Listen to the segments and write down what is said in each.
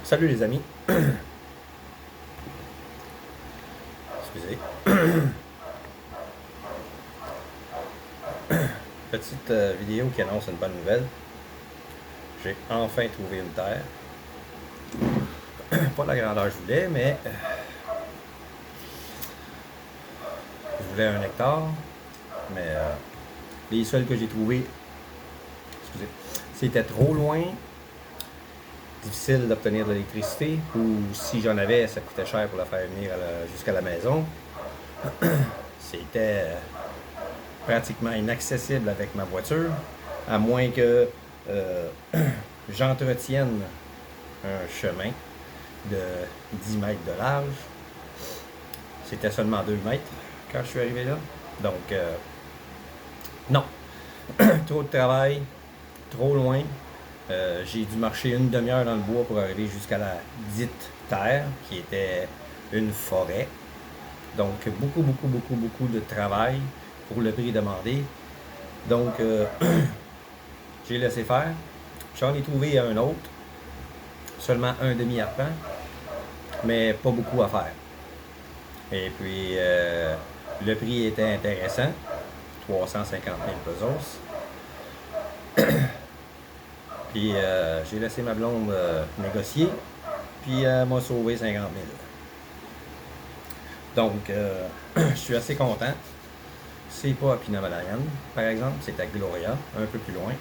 Salut les amis. Excusez. Petite vidéo qui annonce une bonne nouvelle. J'ai enfin trouvé une terre. Pas la grandeur que je voulais, mais je voulais 1 hectare. Mais les seuls que j'ai trouvés, excusez, c'était trop loin, difficile d'obtenir de l'électricité, ou si j'en avais, ça coûtait cher pour la faire venir jusqu'à la maison. C'était pratiquement inaccessible avec ma voiture, à moins que j'entretienne un chemin de 10 mètres de large. C'était seulement 2 mètres quand je suis arrivé là. Donc, non. Trop de travail, trop loin. J'ai dû marcher une demi-heure dans le bois pour arriver jusqu'à la dite terre, qui était une forêt. Donc, beaucoup de travail pour le prix demandé. Donc, j'ai laissé faire. J'en ai trouvé un autre, seulement un demi-arpent, mais pas beaucoup à faire. Et puis, le prix était intéressant, 350 000 pesos. Puis, j'ai laissé ma blonde négocier, puis elle m'a sauvé 50 000. Donc, je suis assez content. C'est pas à Pinamalayan, par exemple, c'est à Gloria, un peu plus loin.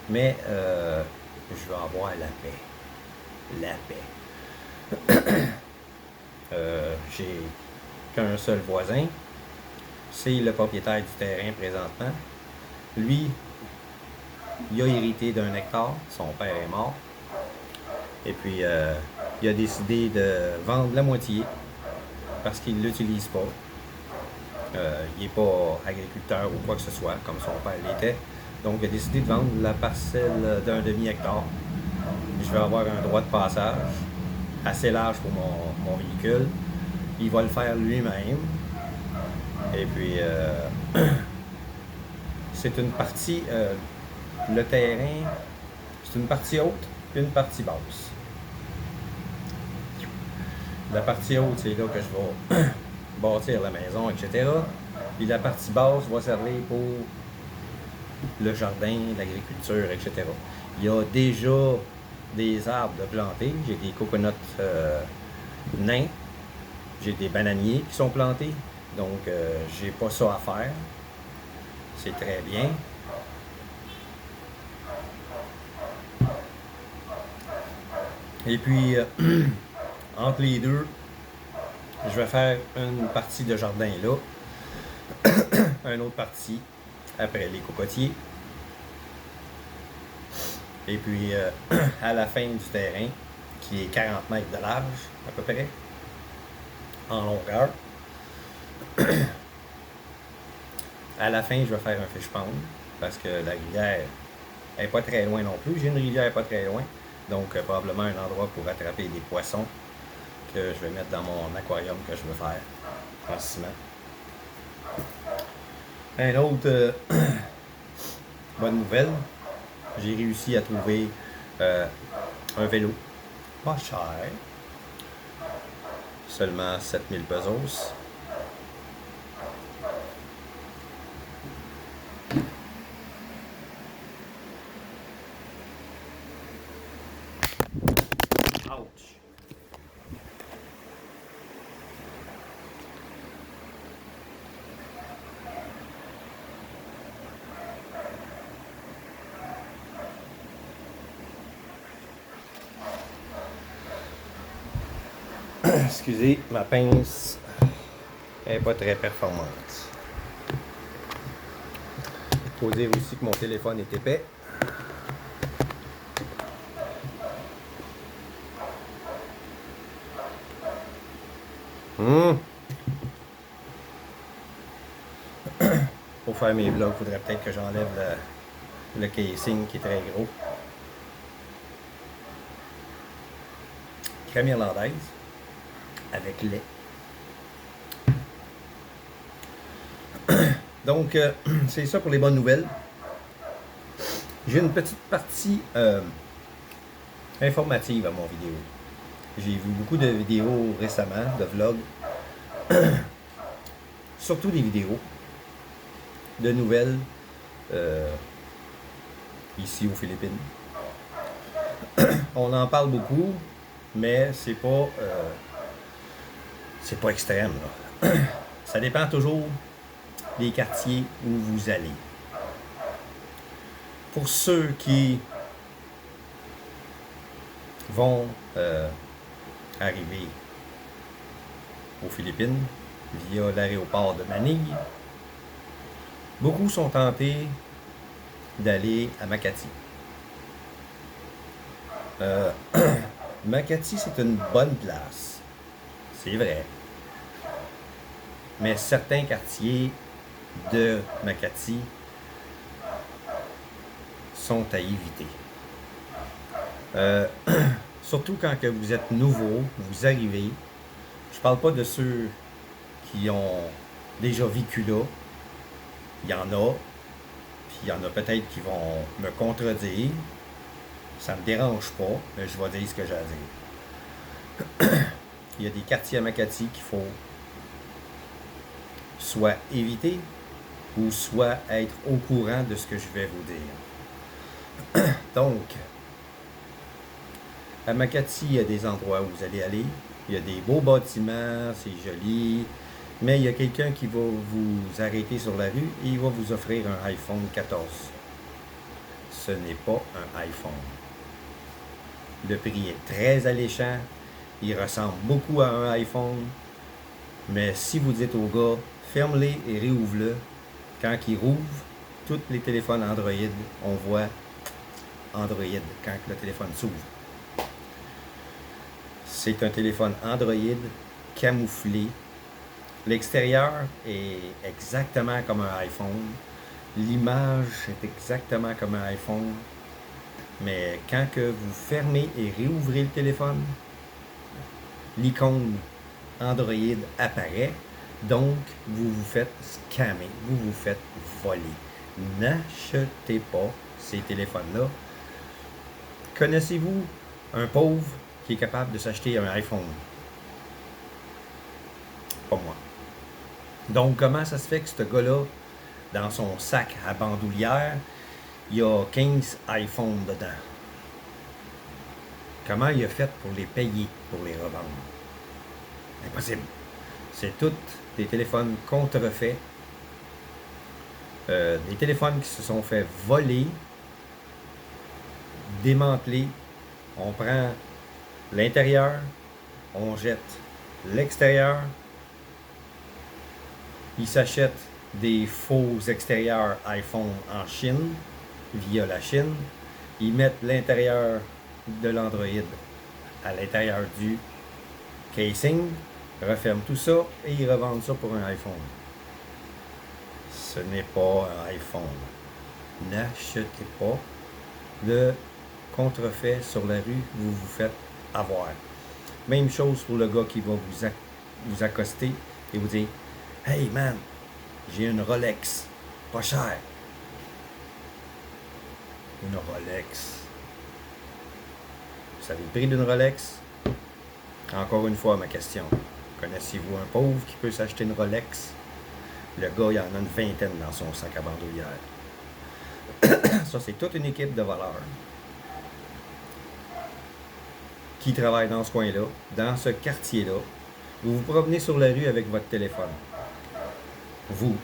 Mais je vais avoir la paix. La paix. J'ai qu'un seul voisin. C'est le propriétaire du terrain présentement. Lui, il a hérité d'1 hectare. Son père est mort. Et puis, il a décidé de vendre la moitié parce qu'il ne l'utilise pas. Il n'est pas agriculteur ou quoi que ce soit, comme son père l'était. Donc, il a décidé de vendre la parcelle d'un demi-hectare. Je vais avoir un droit de passage assez large pour mon véhicule. Il va le faire lui-même. Et puis, c'est une partie, le terrain, c'est une partie haute et une partie basse. La partie haute, c'est là que je vais bâtir la maison, etc. Puis la partie basse va servir pour le jardin, l'agriculture, etc. Il y a déjà des arbres de planter. J'ai des coconuts nains. J'ai des bananiers qui sont plantés. Donc, j'ai pas ça à faire. C'est très bien. Et puis, entre les deux, je vais faire une partie de jardin là, une autre partie après les cocotiers. Et puis, à la fin du terrain, qui est 40 mètres de large, à peu près, en longueur, à la fin, je vais faire un fish pond, parce que la rivière n'est pas très loin non plus. J'ai une rivière pas très loin, donc probablement un endroit pour attraper des poissons que je vais mettre dans mon aquarium que je veux faire en ciment. Un autre bonne nouvelle, j'ai réussi à trouver un vélo pas cher, seulement 7000 pesos. Ouch! Excusez, ma pince n'est pas très performante. Il faut dire aussi que mon téléphone est épais. Pour faire mes vlogs, il faudrait peut-être que j'enlève le casing qui est très gros. Crème irlandaise avec lait. Donc, c'est ça pour les bonnes nouvelles. J'ai une petite partie informative à mon vidéo. J'ai vu beaucoup de vidéos récemment, de vlogs, surtout des vidéos de nouvelles ici aux Philippines. On en parle beaucoup, mais c'est pas extrême, là. Ça dépend toujours des quartiers où vous allez. Pour ceux qui vont arriver aux Philippines via l'aéroport de Manille, beaucoup sont tentés d'aller à Makati. Makati, c'est une bonne place, c'est vrai. Mais certains quartiers de Makati sont à éviter. Surtout quand que vous êtes nouveau, vous arrivez. Je parle pas de ceux qui ont déjà vécu là. Il y en a. Puis il y en a peut-être qui vont me contredire. Ça me dérange pas, mais je vais dire ce que j'ai à dire. Il y a des quartiers à Makati qu'il faut soit éviter ou soit être au courant de ce que je vais vous dire. Donc, à Makati, il y a des endroits où vous allez aller. Il y a des beaux bâtiments, c'est joli. Mais il y a quelqu'un qui va vous arrêter sur la rue et il va vous offrir un iPhone 14. Ce n'est pas un iPhone. Le prix est très alléchant. Il ressemble beaucoup à un iPhone. Mais si vous dites au gars, ferme-les et réouvre-le, quand il rouvre, tous les téléphones Android, on voit Android quand le téléphone s'ouvre. C'est un téléphone Android camouflé. L'extérieur est exactement comme un iPhone. L'image est exactement comme un iPhone. Mais quand que vous fermez et réouvrez le téléphone, l'icône Android apparaît. Donc, vous vous faites scammer, vous vous faites voler. N'achetez pas ces téléphones-là. Connaissez-vous un pauvre qui est capable de s'acheter un iPhone? Pas moi. Donc, comment ça se fait que ce gars-là, dans son sac à bandoulière, il y a 15 iPhones dedans? Comment il a fait pour les payer, pour les revendre? Impossible. C'est tous des téléphones contrefaits, des téléphones qui se sont fait voler, démanteler. On prend l'intérieur, on jette l'extérieur. Ils s'achètent des faux extérieurs iPhone en Chine, via la Chine. Ils mettent l'intérieur de l'Android à l'intérieur du casing, referment tout ça et ils revendent ça pour un iPhone. Ce n'est pas un iPhone. N'achetez pas de contrefait sur la rue, vous vous faites avoir. Même chose pour le gars qui va vous accoster et vous dire « Hey man, j'ai une Rolex, pas cher. » Une Rolex. Vous savez le prix d'une Rolex? Encore une fois, ma question. Connaissez-vous un pauvre qui peut s'acheter une Rolex? Le gars, il en a une vingtaine dans son sac à bandoulière. Ça, c'est toute une équipe de voleurs qui travaille dans ce coin-là, dans ce quartier-là. Vous vous promenez sur la rue avec votre téléphone. Vous,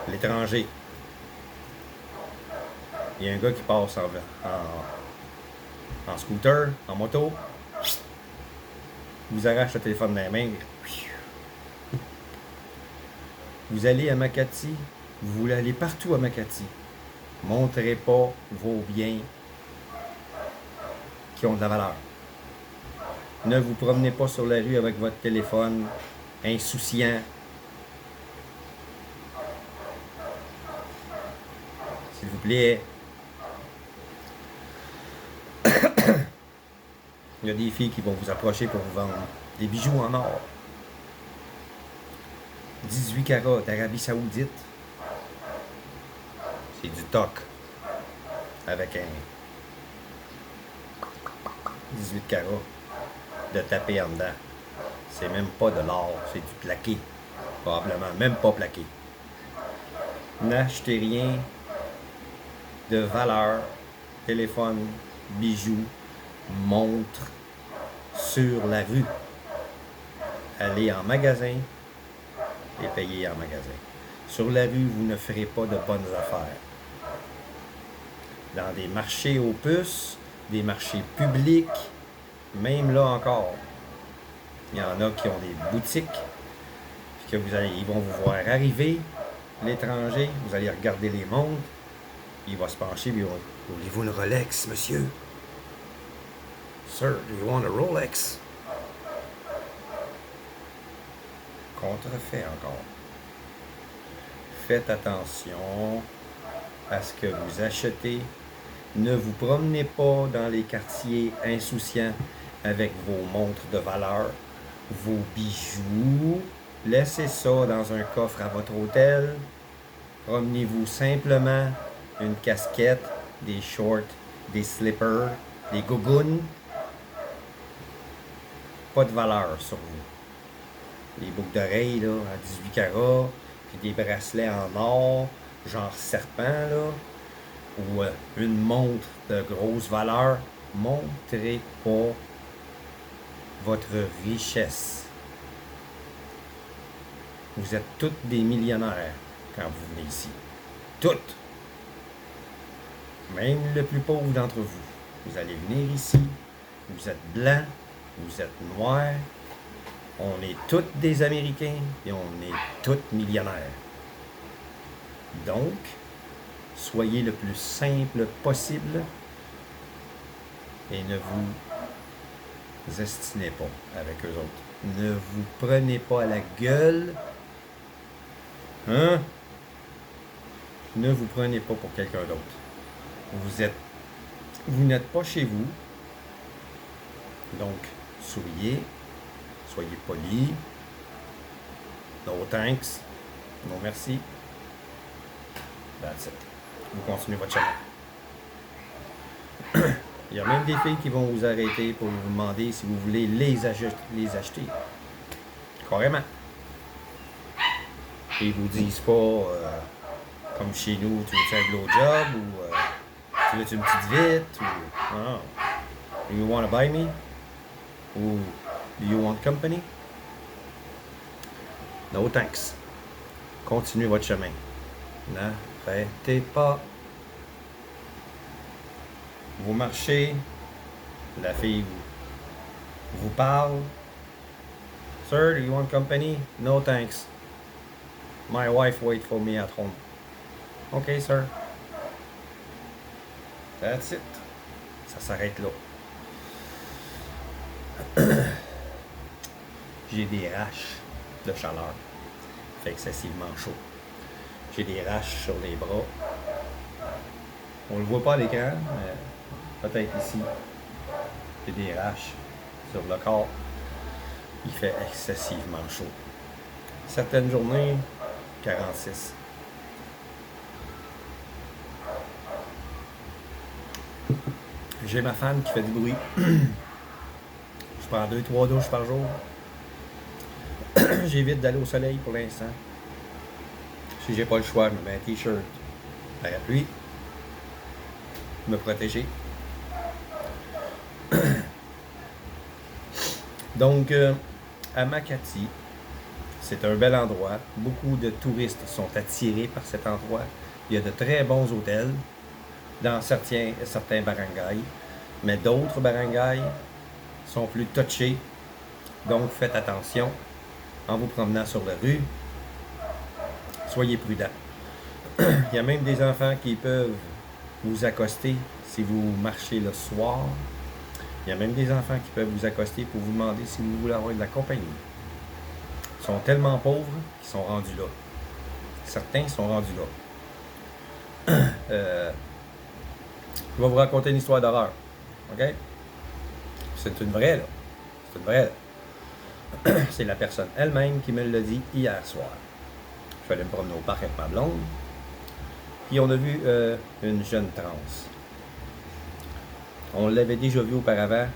l'étranger. Il y a un gars qui passe en scooter, en moto. Vous arrache le téléphone dans les mains. Vous allez à Makati. Vous voulez aller partout à Makati. Montrez pas vos biens qui ont de la valeur. Ne vous promenez pas sur la rue avec votre téléphone insouciant. S'il vous plaît. Il y a des filles qui vont vous approcher pour vous vendre des bijoux en or. 18 carats d'Arabie Saoudite. C'est du toc. Avec 18 carats de taper en dedans. C'est même pas de l'or, c'est du plaqué. Probablement même pas plaqué. N'achetez rien de valeur, téléphone, bijoux, montre sur la rue. Allez en magasin et payez en magasin. Sur la rue, vous ne ferez pas de bonnes affaires. Dans des marchés aux puces, des marchés publics, même là encore, il y en a qui ont des boutiques, puis que ils vont vous voir arriver, l'étranger, vous allez regarder les montres, il va se pencher, puis il va dire, voulez-vous une Rolex, monsieur? Sir, do you want a Rolex? Contrefait encore. Faites attention à ce que vous achetez. Ne vous promenez pas dans les quartiers insouciants avec vos montres de valeur, vos bijoux. Laissez ça dans un coffre à votre hôtel. Promenez-vous simplement une casquette, des shorts, des slippers, des gougounes. Pas de valeur sur vous. Des boucles d'oreilles là, à 18 carats, puis des bracelets en or, genre serpent, là, ou une montre de grosse valeur. Montrez pas votre richesse. Vous êtes toutes des millionnaires quand vous venez ici. Toutes. Même le plus pauvre d'entre vous. Vous allez venir ici, vous êtes blanc, vous êtes noir, on est toutes des Américains et on est toutes millionnaires. Donc, soyez le plus simple possible et ne vous estinez pas avec eux autres. Ne vous prenez pas à la gueule. Hein? Ne vous prenez pas pour quelqu'un d'autre. Vous n'êtes pas chez vous. Donc, souriez, soyez poli. No thanks. Non merci. That's it. Vous continuez votre chemin. Il y a même des filles qui vont vous arrêter pour vous demander si vous voulez les acheter. Carrément. Et ils vous disent pas, comme chez nous, tu veux un blowjob ou tu veux une petite vite ou non. Do you want to buy me? Ou do you want company? No thanks. Continuez votre chemin. N'arrêtez pas. Vous marchez, la fille vous parle. Sir, do you want company? No thanks. My wife wait for me at home. Okay, sir. That's it. Ça s'arrête là. J'ai des raches de chaleur. Fait excessivement chaud. J'ai des raches sur les bras. On le voit pas à l'écran, mais peut-être ici. J'ai des raches sur le corps. Il fait excessivement chaud. Certaines journées, 46. J'ai ma femme qui fait du bruit. Je prends 2-3 douches par jour. J'évite d'aller au soleil pour l'instant. Si j'ai pas le choix, je me mets un t-shirt, parapluie, me protéger. Donc, à Makati, c'est un bel endroit. Beaucoup de touristes sont attirés par cet endroit. Il y a de très bons hôtels dans certains barangays, mais d'autres barangays sont plus touchés. Donc, faites attention en vous promenant sur la rue. Soyez prudents. Il y a même des enfants qui peuvent vous accoster si vous marchez le soir. Il y a même des enfants qui peuvent vous accoster pour vous demander si vous voulez avoir de la compagnie. Ils sont tellement pauvres qu'ils sont rendus là. Certains sont rendus là. Je vais vous raconter une histoire d'horreur. OK? C'est une vraie, là. C'est une vraie, là. C'est la personne elle-même qui me l'a dit hier soir. Je suis allé me promener au parc avec ma blonde. Puis on a vu une jeune trans. On l'avait déjà vu auparavant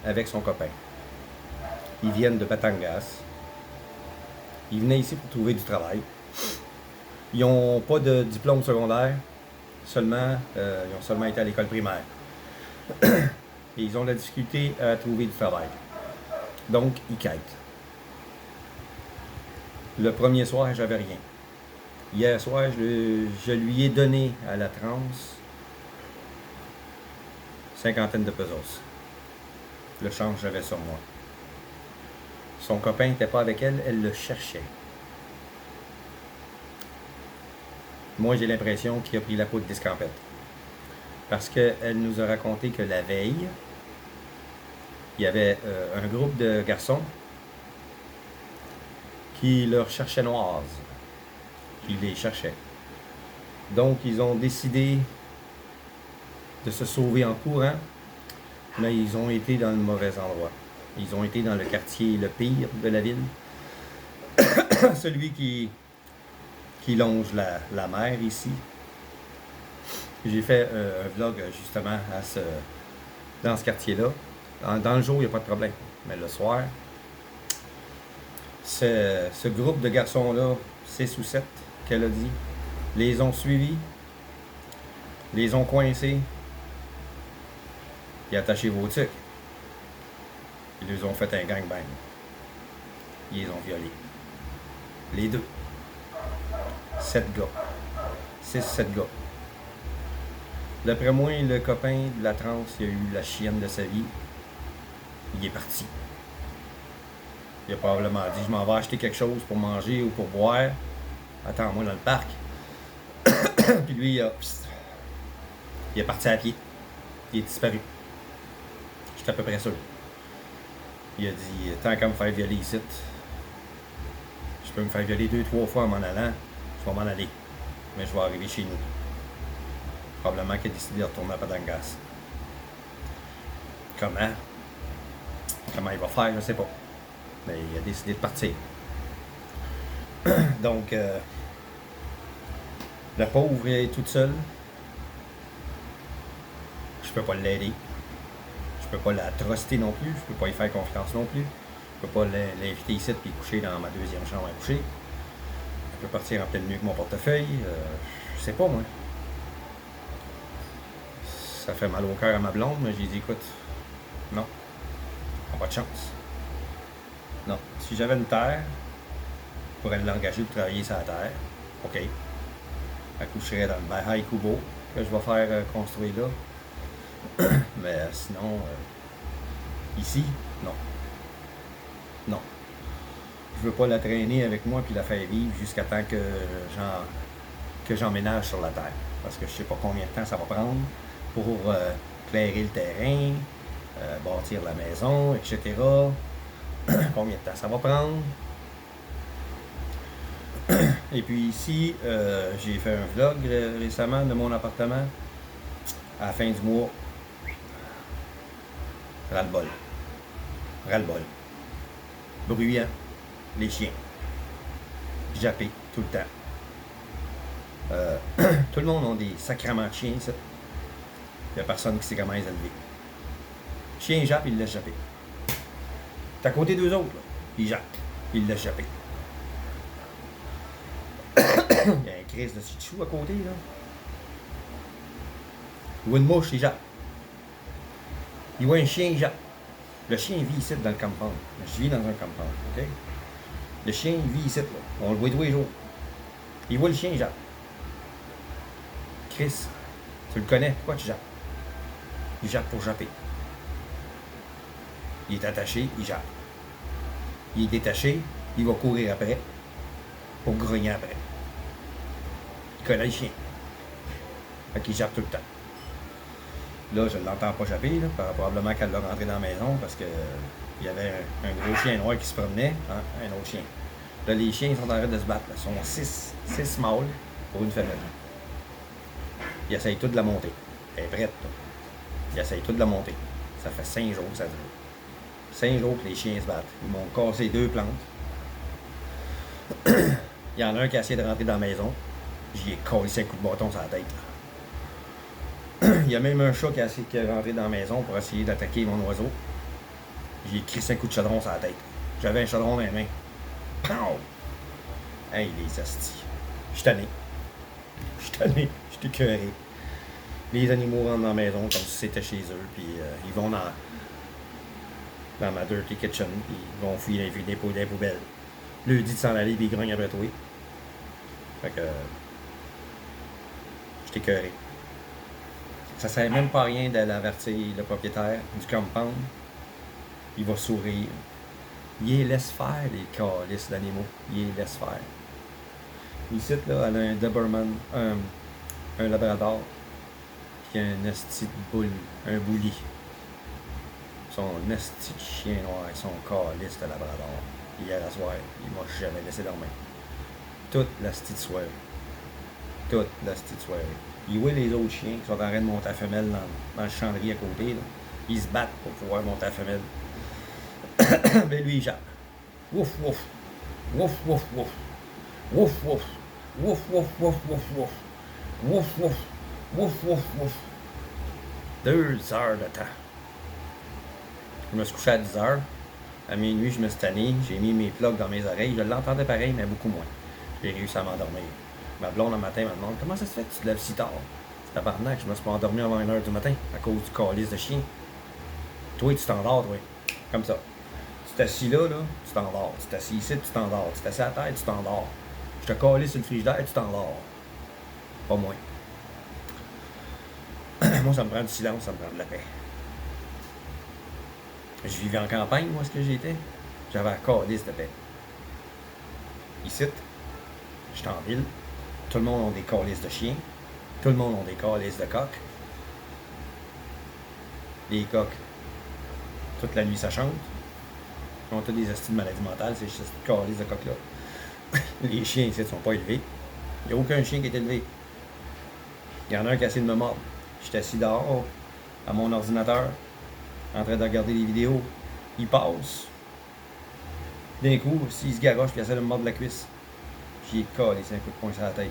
avec son copain. Ils viennent de Batangas. Ils venaient ici pour trouver du travail. Ils n'ont pas de diplôme secondaire, ils ont seulement été à l'école primaire. Et ils ont de la difficulté à trouver du travail. Donc, ils quittent. Le premier soir, j'avais rien. Hier soir, je lui ai donné à la transe cinquantaine de pesos. Le change, j'avais sur moi. Son copain n'était pas avec elle, elle le cherchait. Moi, j'ai l'impression qu'il a pris la poudre d'escampette. Parce qu'elle nous a raconté que la veille, il y avait un groupe de garçons qui leur cherchaient noises. Qui les cherchaient. Donc, ils ont décidé de se sauver en courant, mais ils ont été dans le mauvais endroit. Ils ont été dans le quartier le pire de la ville. Celui qui longe la mer ici. J'ai fait un vlog justement dans ce quartier-là. Dans le jour, il n'y a pas de problème. Mais le soir, ce groupe de garçons-là, 6 ou 7, qu'elle a dit, les ont suivis, les ont coincés, et attachés vos tics. Ils les ont fait un gangbang. Ils les ont violés. Les deux. 7 gars. 6-7 gars. D'après moi, le copain de la transe, il a eu la chienne de sa vie. Il est parti. Il a probablement dit, je m'en vais acheter quelque chose pour manger ou pour boire. Attends-moi dans le parc. Puis lui, il est parti à pied. Il est disparu. J'étais à peu près sûr. Il a dit, tant qu'à me faire violer ici, je peux me faire violer 2-3 fois en m'en allant, je vais m'en aller. Mais je vais arriver chez nous. Probablement qu'il a décidé de retourner à Batangas. Comment il va faire, je ne sais pas. Mais il a décidé de partir. Donc, la pauvre est toute seule. Je peux pas l'aider. Je peux pas la truster non plus. Je peux pas y faire confiance non plus. Je peux pas l'inviter ici et coucher dans ma deuxième chambre à coucher. Je peux partir en pleine nuit avec mon portefeuille. Je sais pas, moi. Ça fait mal au cœur à ma blonde, mais j'ai dit, écoute, non, pas de chance. Non, si j'avais une terre, je pourrais l'engager pour travailler sur la terre, ok. Elle coucherait dans le Baha'i Kubo que je vais faire construire là. Mais sinon, ici, non. Non. Je veux pas la traîner avec moi puis la faire vivre jusqu'à temps que j'emménage sur la terre. Parce que je sais pas combien de temps ça va prendre pour clairer le terrain, bâtir la maison, etc. Combien de temps ça va prendre. Et puis ici, j'ai fait un vlog récemment de mon appartement. À la fin du mois, ras-le-bol. Ras-le-bol. Bruyant, les chiens. Jappé, tout le temps. Tout le monde a des sacrements de chiens, ça. Il n'y a personne qui sait comment les élever. Chien jappe, il laisse japper. T'es à côté d'eux autres, là. Ils jappent, ils laissent japper. Il y a un crise de chou à côté, là. Il voit une mouche, il jappe. Il voit un chien, il jappe. Le chien vit ici dans le campement. Je vis dans un campement, ok? Le chien, il vit ici, là. On le voit tous les jours. Il voit le chien, il jappe. Chris, tu le connais, pourquoi tu jappes? Il jappe pour japper. Il est attaché, il jappe. Il est détaché, il va courir après pour grogner après. Il connaît le chien. Fait qu'il jappe tout le temps. Là, je ne l'entends pas japper, là, probablement qu'elle l'a rentré dans la maison parce que il y avait un gros chien noir qui se promenait, hein, un autre chien. Là, les chiens sont en train de se battre. Là. Ils sont 6 mâles pour une femelle. Ils essayent tous de la monter. Elle est prête. Là. Ils essayent tous de la monter. Ça fait 5 jours que ça dure. 5 jours que les chiens se battent. Ils m'ont cassé 2 plantes. Il y en a un qui a essayé de rentrer dans la maison. J'y ai cassé un coup de bâton sur la tête. Là. Il y a même un chat qui est rentré dans la maison pour essayer d'attaquer mon oiseau. J'ai crissé un coup de chaudron sur la tête. J'avais un chaudron dans les mains. Pow! Hey, les astis. Je suis tanné. Je suis tanné. Je suis écœuré. Les animaux rentrent dans la maison comme si c'était chez eux, puis ils vont dans ma dirty kitchen, puis ils vont fouiller des poubelles. Lui dit de s'en aller, puis ils grognent après toi. Fait que. Je suis écœuré. Ça sert même pas à rien d'aller avertir le propriétaire du compound. Il va sourire. Il les laisse faire, les calices d'animaux. Il les laisse faire. Ici, là, elle a un Doberman, un Labrador, puis un esti de boule, un bully. Son esti de chien noir, son calice de Labrador. Hier à soir, il m'a jamais laissé dormir. Toute la petite soirée. Toute la petite soirée. Il voit les autres chiens qui sont en train de monter à femelle dans le chandelier à côté. Là. Ils se battent pour pouvoir monter à femelle. Mais lui, il jappe. Wouf, wouf. Wouf, wouf, wouf. Wouf, wouf. Wouf, wouf, wouf, wouf, wouf. Wouf, wouf. Wouf, wouf, wouf. 2 heures de temps. Je me suis couché à 10 heures. À minuit, je me suis tanné. J'ai mis mes plugs dans mes oreilles. Je l'entendais pareil, mais beaucoup moins. J'ai réussi à m'endormir. Ma blonde, le matin, me demande comment ça se fait que tu te lèves si tard? C'est tabarnak, je me suis pas endormi avant 1h du matin à cause du calice de chien. Toi, tu t'endors, toi. Comme ça. Tu t'assis là, tu t'endors. Tu t'assis ici, tu t'endors. Tu t'assis à la tête, tu t'endors. Je te calisse sur le frigidaire, tu t'endors. Pas moins. Moi, ça me prend du silence, ça me prend de la paix. Je vivais en campagne, moi, ce que j'étais. J'avais un calice de paix. Ici, j'étais en ville. Tout le monde a des calices de chiens. Tout le monde a des calices de coqs. Les coqs, toute la nuit, ça chante. Ils ont tous des astuces de maladie mentale, c'est juste ces calices de coqs-là. Les chiens ici ne sont pas élevés. Il n'y a aucun chien qui est élevé. Il y en a un qui a essayé de me mordre. J'étais assis dehors, à mon ordinateur, en train de regarder les vidéos. Il passe. D'un coup, s'il se garoche, puis il essaie de me mordre la cuisse. J'y ai collé, c'est un coup de poing sur la tête.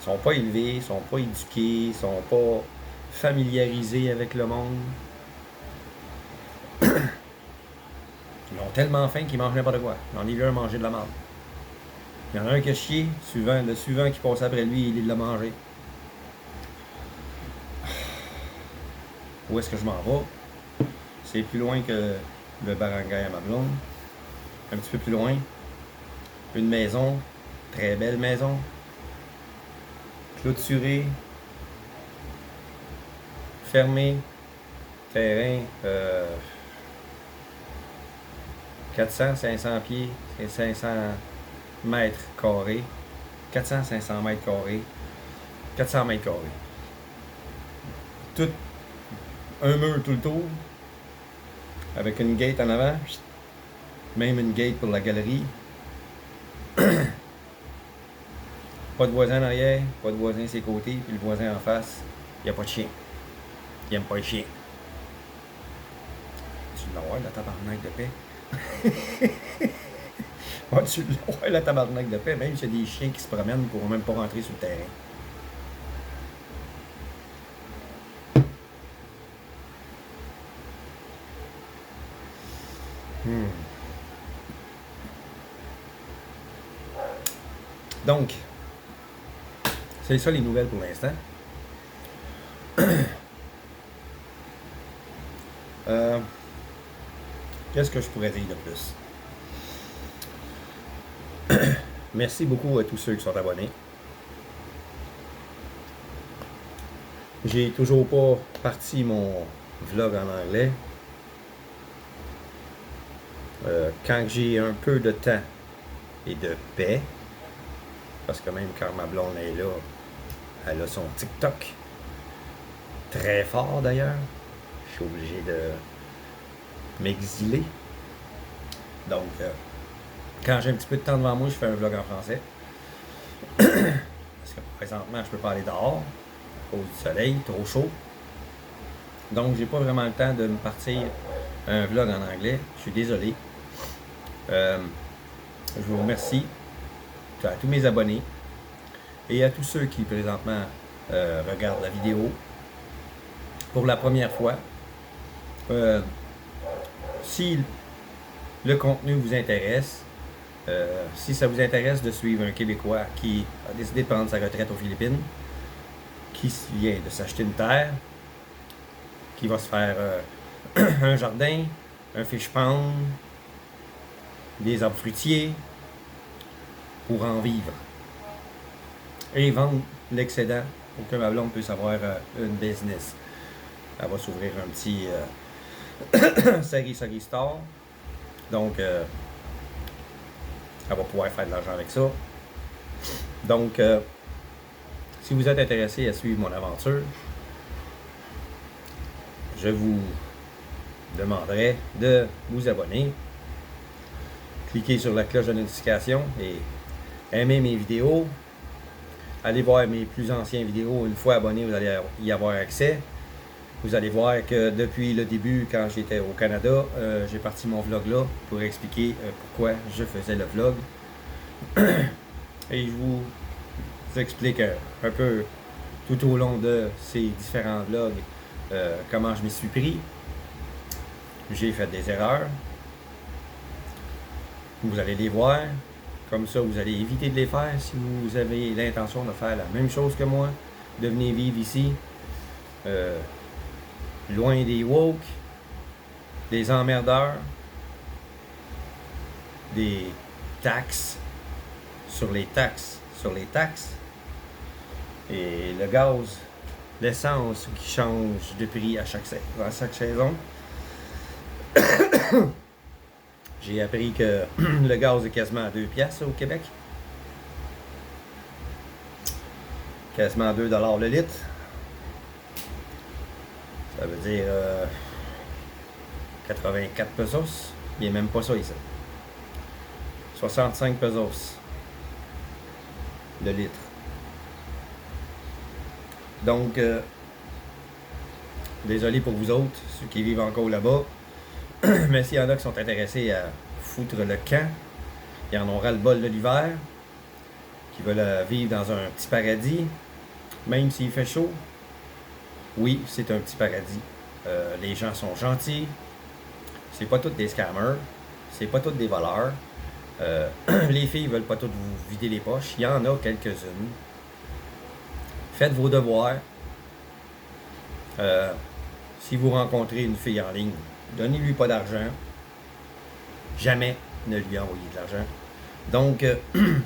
Ils sont pas élevés, ils sont pas éduqués, ils sont pas familiarisés avec le monde. Ils ont tellement faim qu'ils mangent n'importe quoi. J'en ai vu un manger de la merde. Il y en a un qui a chié, le suivant qui passe après lui, il l'a mangé. Où est-ce que je m'en vais? C'est plus loin que le barangay à ma blonde. Un petit peu plus loin. Une maison, très belle maison. Clôturée. Fermée. Terrain. 400-500 pieds. C'est 500 mètres carrés. 400-500 mètres carrés. 400 mètres carrés. Tout un mur tout le tour, avec une gate en avant, même une gate pour la galerie. Pas de voisin en arrière, pas de voisin à ses côtés, puis le voisin en face, il n'y a pas de chien. Il n'aime pas le chien. Tu l'as la tabarnak de paix? Tu l'as la tabarnak de paix, même s'il y a des chiens qui se promènent, ils ne pourront même pas rentrer sur le terrain. Donc, c'est ça les nouvelles pour l'instant. Qu'est-ce que je pourrais dire de plus? Merci beaucoup à tous ceux qui sont abonnés. J'ai toujours pas parti mon vlog en anglais. Quand j'ai un peu de temps et de paix, parce que même quand ma blonde est là, elle a son TikTok. Très fort d'ailleurs. Je suis obligé de m'exiler. Donc, quand j'ai un petit peu de temps devant moi, je fais un vlog en français. Parce que présentement, je peux pas aller dehors à cause du soleil, trop chaud. Donc, j'ai pas vraiment le temps de me partir un vlog en anglais. Je suis désolé. Je vous remercie à tous mes abonnés et à tous ceux qui présentement regardent la vidéo. pour la première fois. Si le contenu vous intéresse, si ça vous intéresse de suivre un Québécois qui a décidé de prendre sa retraite aux Philippines, qui vient de s'acheter une terre, qui va se faire un jardin, un fish pond, des arbres fruitiers, pour en vivre. Et vendre l'excédent pour que ma blonde puisse avoir une business. Elle va s'ouvrir un petit Sari Store. Donc, elle va pouvoir faire de l'argent avec ça. Donc, si vous êtes intéressé à suivre mon aventure, je vous demanderai de vous abonner. Cliquez sur la cloche de notification et aimez mes vidéos. Allez voir mes plus anciennes vidéos. Une fois abonné, vous allez y avoir accès. Vous allez voir que depuis le début, quand j'étais au Canada, j'ai parti mon vlog là pour expliquer pourquoi je faisais le vlog. Et je vous explique un peu tout au long de ces différents vlogs comment je m'y suis pris. J'ai fait des erreurs. Vous allez les voir. Comme ça, vous allez éviter de les faire si vous avez l'intention de faire la même chose que moi, de venir vivre ici, loin des woke, des emmerdeurs, des taxes sur les taxes sur les taxes, et le gaz, l'essence qui change de prix à chaque saison. J'ai appris que le gaz est quasiment à 2 piastres au Québec. Quasiment à 2 $ le litre. Ça veut dire 84 pesos. Il n'est même pas ça ici. 65 pesos le litre. Donc, désolé pour vous autres, ceux qui vivent encore là-bas. Mais s'il y en a qui sont intéressés à foutre le camp, qui en ont ras-le-bol de l'hiver, qui veulent vivre dans un petit paradis, même s'il fait chaud, oui, c'est un petit paradis. Les gens sont gentils, c'est pas tous des scammers, c'est pas tous des voleurs. Les filles veulent pas toutes vous vider les poches, il y en a quelques-unes. Faites vos devoirs. Si vous rencontrez une fille en ligne, donnez-lui pas d'argent. Jamais ne lui envoyez de l'argent. Donc,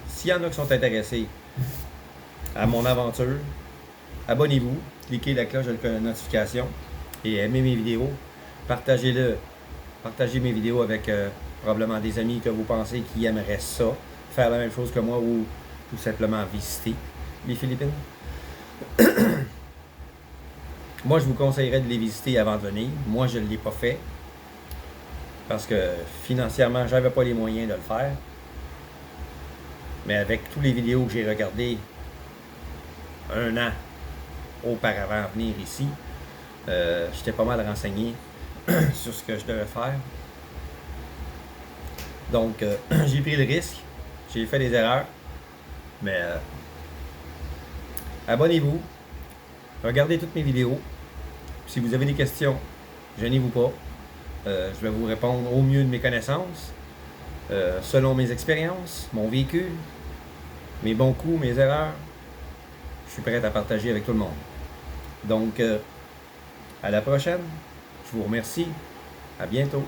s'il y en a qui sont intéressés à mon aventure, abonnez-vous, cliquez la cloche de notification et aimez mes vidéos. Partagez mes vidéos avec probablement des amis que vous pensez qui aimeraient ça, faire la même chose que moi ou tout simplement visiter les Philippines. Moi, je vous conseillerais de les visiter avant de venir. Moi, je ne l'ai pas fait parce que financièrement, je n'avais pas les moyens de le faire. Mais avec toutes les vidéos que j'ai regardées un an auparavant à venir ici, j'étais pas mal renseigné sur ce que je devais faire. Donc, j'ai pris le risque, j'ai fait des erreurs, mais abonnez-vous, regardez toutes mes vidéos. Si vous avez des questions, gênez-vous pas. Je vais vous répondre au mieux de mes connaissances, selon mes expériences, mon vécu, mes bons coups, mes erreurs. Je suis prêt à partager avec tout le monde. Donc, à la prochaine. Je vous remercie. À bientôt.